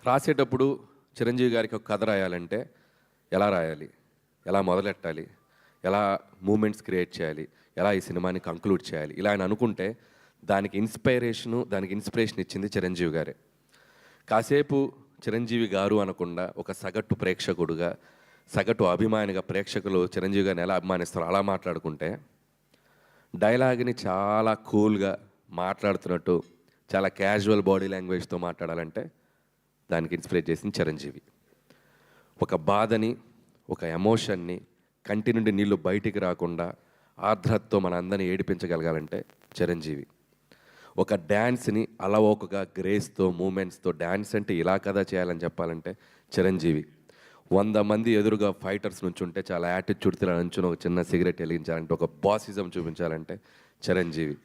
రాసేటప్పుడు చిరంజీవి గారికి ఒక కథ రాయాలంటే ఎలా రాయాలి, ఎలా మొదలెట్టాలి, ఎలా మూమెంట్స్ క్రియేట్ చేయాలి, ఎలా ఈ సినిమాని కంక్లూడ్ చేయాలి, ఇలా ఆయన అనుకుంటే దానికి ఇన్స్పిరేషన్ ఇచ్చింది చిరంజీవి గారే. కాసేపు చిరంజీవి గారు అనకుండా ఒక సగటు ప్రేక్షకుడుగా, సగటు అభిమానిగా ప్రేక్షకులు చిరంజీవి గారిని ఎలా అభిమానిస్తారో అలా మాట్లాడుకుంటే, డైలాగ్ని చాలా కూల్గా మాట్లాడుతున్నట్టు చాలా క్యాజువల్ బాడీ లాంగ్వేజ్తో మాట్లాడాలంటే దానికి ఇన్స్పిరేట్ చేసింది చిరంజీవి. ఒక బాధని, ఒక ఎమోషన్ని, కంటి నుండి నీళ్లు బయటికి రాకుండా ఆర్ద్రతతో మన అందరినీ ఏడిపించగలగాలంటే చిరంజీవి. ఒక డ్యాన్స్ని అలవోకగా గ్రేస్తో మూమెంట్స్తో డ్యాన్స్ అంటే ఇలా కదా చేయాలని చెప్పాలంటే చిరంజీవి. 100 మంది ఎదురుగా ఫైటర్స్ నుంచి ఉంటే చాలా యాటిట్యూడ్తో నుంచుని ఒక చిన్న సిగరెట్ వెలిగించాలంటే, ఒక బాసిజం చూపించాలంటే చిరంజీవి.